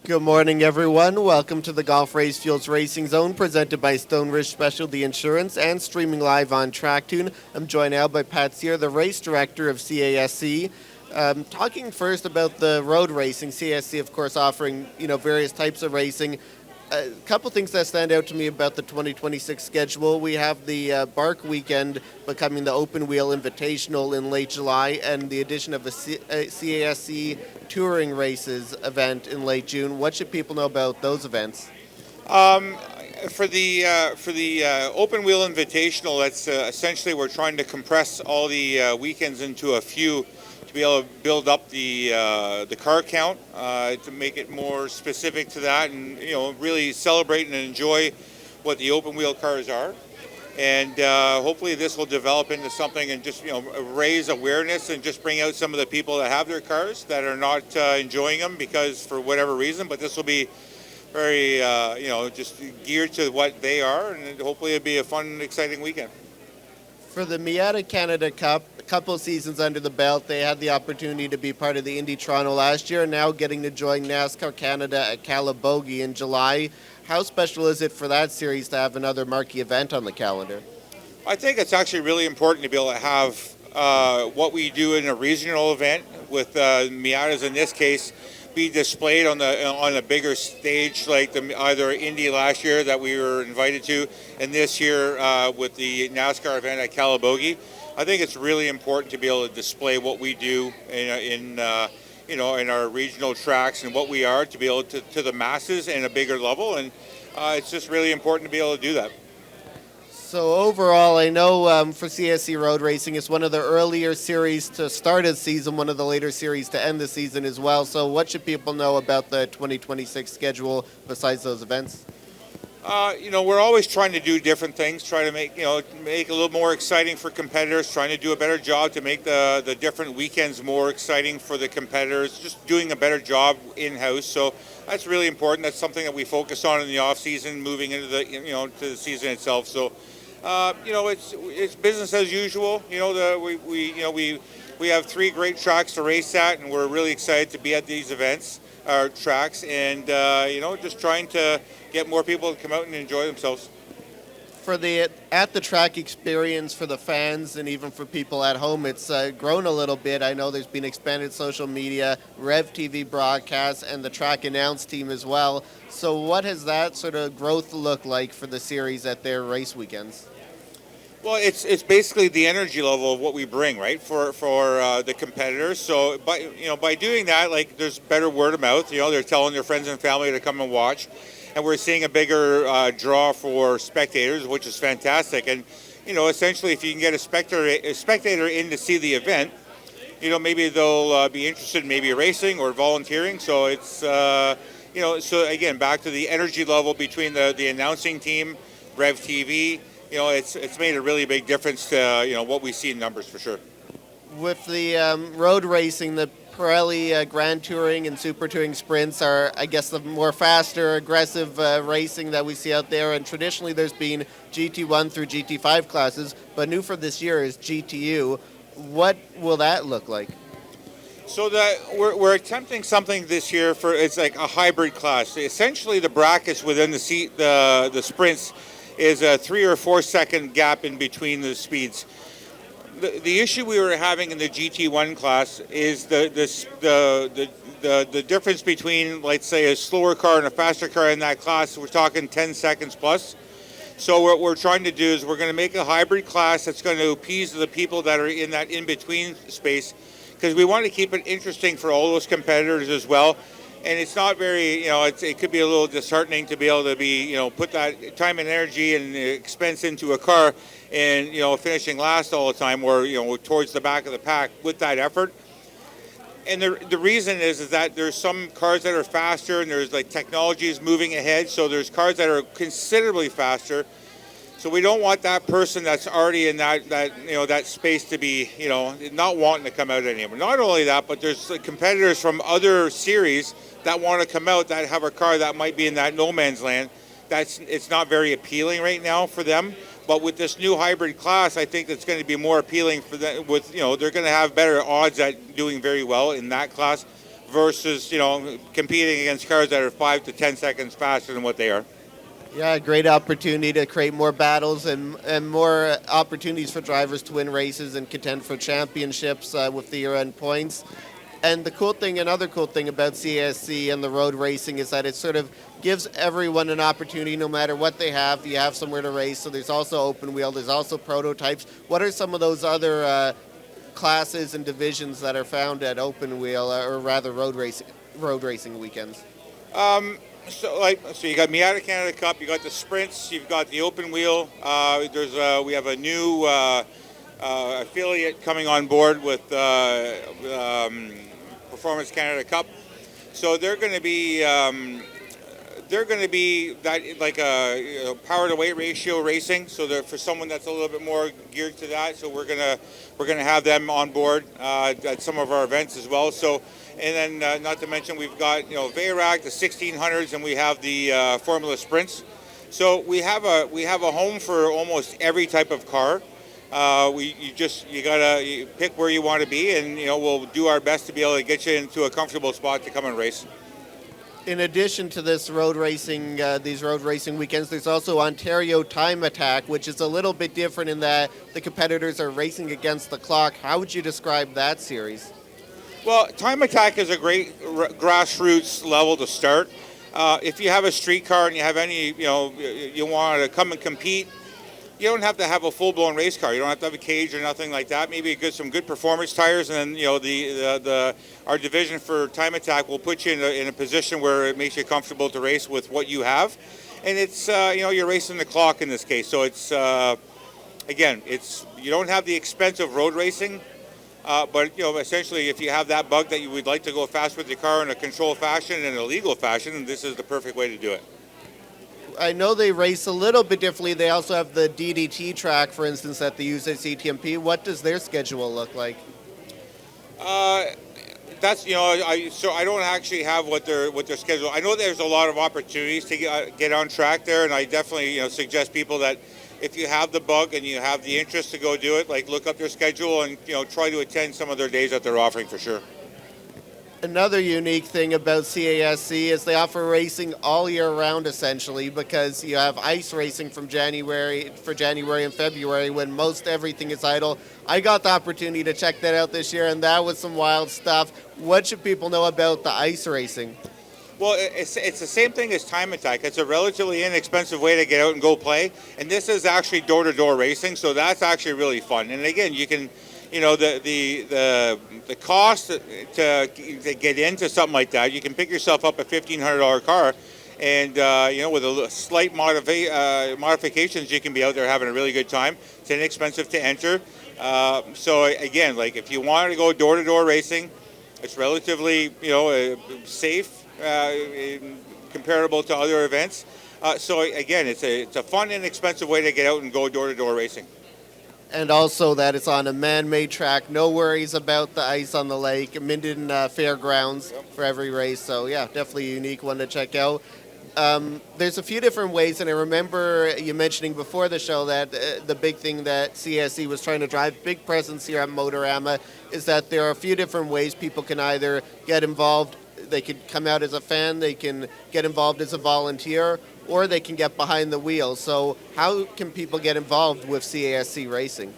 Good morning, everyone. Welcome to the Golf Race Fuels Racing Zone, presented by Stone Ridge Specialty Insurance and streaming live on TrackTune. I'm joined now by Pat Cyr, the race director of CASC. Talking first about the road racing, CASC, of course, offering various types of racing. A couple things that stand out to me about the 2026 schedule. We have the Bark weekend becoming the Open Wheel Invitational in late July, and the addition of the CASC Touring Races event in late June. What should people know about those events? For the Open Wheel Invitational, that's essentially we're trying to compress all the weekends into a few to be able to build up the car count, to make it more specific to that, and really celebrate and enjoy what the open wheel cars are. And hopefully this will develop into something and just raise awareness and just bring out some of the people that have their cars that are not enjoying them because for whatever reason. But this will be very just geared to what they are, and hopefully it'll be a fun, exciting weekend. For the Miata Canada Cup, a couple of seasons under the belt, they had the opportunity to be part of the Indy Toronto last year, and now getting to join NASCAR Canada at Calabogie in July. How special is it for that series to have another marquee event on the calendar? I think it's actually really important to be able to have what we do in a regional event with Miatas in this case be displayed on a bigger stage like either Indy last year that we were invited to, and this year with the NASCAR event at Calabogie. I think it's really important to be able to display what we do in our regional tracks and what we are to be able to the masses in a bigger level, and it's just really important to be able to do that. So overall, I know for CSC Road Racing, it's one of the earlier series to start a season, one of the later series to end the season as well. So what should people know about the 2026 schedule besides those events? We're always trying to do different things, try to make a little more exciting for competitors, trying to do a better job to make the different weekends more exciting for the competitors, just doing a better job in-house. So that's really important. That's something that we focus on in the off-season, moving into the to the season itself. So it's business as usual. We have 3 great tracks to race at, and we're really excited to be at these events, our tracks, and just trying to get more people to come out and enjoy themselves. For the at the track experience for the fans and even for people at home, it's grown a little bit. I know there's been expanded social media, Rev TV broadcasts, and the track announce team as well. So what has that sort of growth looked like for the series at their race weekends? Well, it's basically the energy level of what we bring, right, for the competitors. So by doing that, like, there's better word of mouth. They're telling their friends and family to come and watch, and we're seeing a bigger draw for spectators, which is fantastic. And essentially, if you can get a spectator in to see the event, maybe they'll be interested in maybe racing or volunteering. So it's so again, back to the energy level between the announcing team, Rev TV. It's made a really big difference to what we see in numbers for sure. With the road racing, the Pirelli Grand Touring and Super Touring sprints are, I guess, the more faster, aggressive racing that we see out there. And traditionally, there's been GT1 through GT5 classes, but new for this year is GTU. What will that look like? So we're attempting something this year it's like a hybrid class. Essentially, the brackets within the sprints is a 3 or 4 second gap in between the speeds. The issue we were having in the GT1 class is the difference between, let's say, a slower car and a faster car in that class. We're talking 10 seconds plus. So what we're trying to do is we're going to make a hybrid class that's going to appease the people that are in that in-between space, because we want to keep it interesting for all those competitors as well. And it's not very, it could be a little disheartening to be able to be, put that time and energy and expense into a car and, finishing last all the time or, towards the back of the pack with that effort. And the reason is that there's some cars that are faster and there's like technology is moving ahead. So there's cars that are considerably faster. So we don't want that person that's already in that space to be, not wanting to come out anymore. Not only that, but there's competitors from other series that want to come out that have a car that might be in that no man's land. It's not very appealing right now for them. But with this new hybrid class, I think it's going to be more appealing for them. They're going to have better odds at doing very well in that class versus, competing against cars that are 5 to 10 seconds faster than what they are. Yeah, great opportunity to create more battles and more opportunities for drivers to win races and contend for championships with the year-end points. And another cool thing about CASC and the road racing is that it sort of gives everyone an opportunity no matter what they have. You have somewhere to race, so there's also open wheel, there's also prototypes. What are some of those other classes and divisions that are found at open wheel, or rather road racing weekends? So you got Miata Canada Cup, you got the sprints, you've got the open wheel. We have a new affiliate coming on board with Performance Canada Cup. So they're going to be that like a power to weight ratio racing. So for someone that's a little bit more geared to that, so we're gonna have them on board at some of our events as well. So, and then not to mention we've got VARAC, the 1600s, and we have the Formula Sprints. So we have a home for almost every type of car. You gotta pick where you want to be, and we'll do our best to be able to get you into a comfortable spot to come and race. In addition to these road racing weekends, there's also Ontario Time Attack, which is a little bit different in that the competitors are racing against the clock. How would you describe that series? Well, Time Attack is a great grassroots level to start. If you have a street car and you have any, you want to come and compete, you don't have to have a full-blown race car. You don't have to have a cage or nothing like that. Maybe some good performance tires, and then our division for Time Attack will put you in a position where it makes you comfortable to race with what you have, and it's you're racing the clock in this case. So it's you don't have the expense of road racing, but essentially if you have that bug that you would like to go fast with your car in a controlled fashion and a legal fashion, this is the perfect way to do it. I know they race a little bit differently. They also have the DDT track, for instance, that they use at CTMP. What does their schedule look like? I don't actually have what their schedule. I know there's a lot of opportunities to get on track there, and I definitely suggest people that if you have the bug and you have the interest to go do it, look up their schedule and try to attend some of their days that they're offering for sure. Another unique thing about CASC is they offer racing all year round, essentially, because you have ice racing for January and February when most everything is idle. I got the opportunity to check that out this year, and that was some wild stuff. What should people know about the ice racing? Well, it's the same thing as Time Attack. It's a relatively inexpensive way to get out and go play, and this is actually door-to-door racing, so that's actually really fun. And again, you can the cost to get into something like that, you can pick yourself up a $1,500 car, and with a slight modifications, you can be out there having a really good time. It's inexpensive to enter. So again, if you want to go door-to-door racing, it's relatively safe, comparable to other events. So again, it's a fun, inexpensive way to get out and go door-to-door racing. And also that it's on a man-made track. No worries about the ice on the lake. Minden Fairgrounds for every race. So, yeah, definitely a unique one to check out. There's a few different ways, and I remember you mentioning before the show that the big thing that CSE was trying to drive, big presence here at Motorama, is that there are a few different ways people can either get involved. They could come out as a fan, they can get involved as a volunteer, or they can get behind the wheel. So how can people get involved with CASC racing?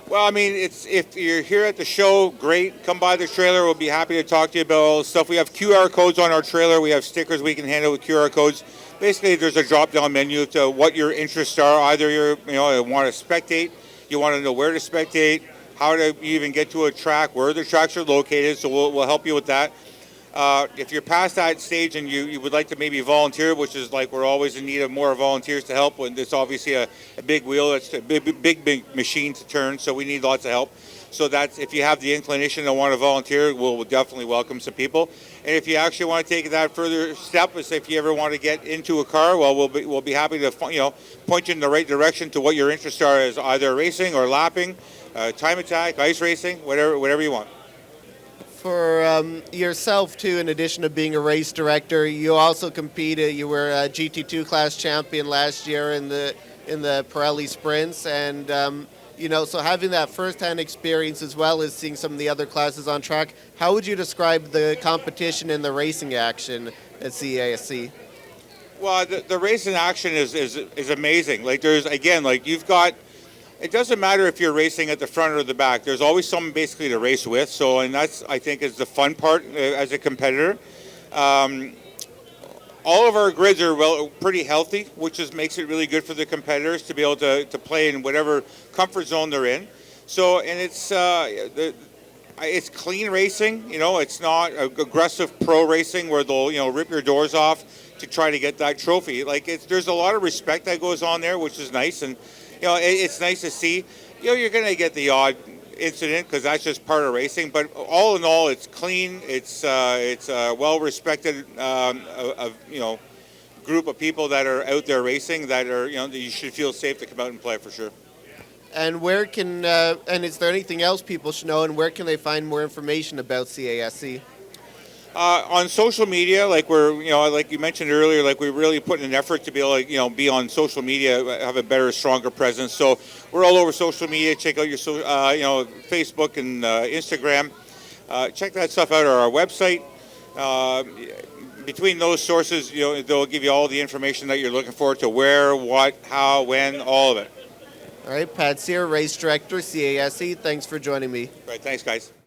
Well, I mean, if you're here at the show, great. Come by the trailer. We'll be happy to talk to you about all the stuff. We have QR codes on our trailer. We have stickers we can hand out with QR codes. Basically, there's a drop-down menu to what your interests are. Either you want to spectate, you want to know where to spectate, how to even get to a track, where the tracks are located. So we'll help you with that. If you're past that stage and you would like to maybe volunteer, which is we're always in need of more volunteers to help. When it's obviously a big wheel, it's a big machine to turn, so we need lots of help. So that's, if you have the inclination to want to volunteer, we'll definitely welcome some people. And if you actually want to take that further step, is if you ever want to get into a car, well, we'll be happy to point you in the right direction to what your interests are, as either racing or lapping, time attack, ice racing, whatever you want. For yourself, too, in addition to being a race director, you also competed. You were a GT2 class champion last year in the Pirelli Sprints, and So having that first-hand experience as well as seeing some of the other classes on track, how would you describe the competition and the racing action at CASC? Well, the racing action is amazing. Like there's again, like you've got. It doesn't matter if you're racing at the front or the back. There's always someone basically to race with. So, and that's I think is the fun part as a competitor. All of our grids are pretty healthy, which makes it really good for the competitors to be able to play in whatever comfort zone they're in. So, and it's clean racing. It's not aggressive pro racing where they'll rip your doors off to try to get that trophy. Like there's a lot of respect that goes on there, which is nice, and it's nice to see. You're going to get the odd incident because that's just part of racing, but all in all, it's clean. It's a well-respected group of people that are out there racing that are that you should feel safe to come out and play for sure. And where can and is there anything else people should know? And where can they find more information about CASC? On social media, like like you mentioned earlier, like we really put in an effort to be able to, be on social media, have a better, stronger presence. So we're all over social media. Check out your, Facebook and Instagram. Check that stuff out on our website. Between those sources, they'll give you all the information that you're looking for to where, what, how, when, all of it. All right, Pat Cyr, Race Director, CASC. Thanks for joining me. Right, thanks, guys.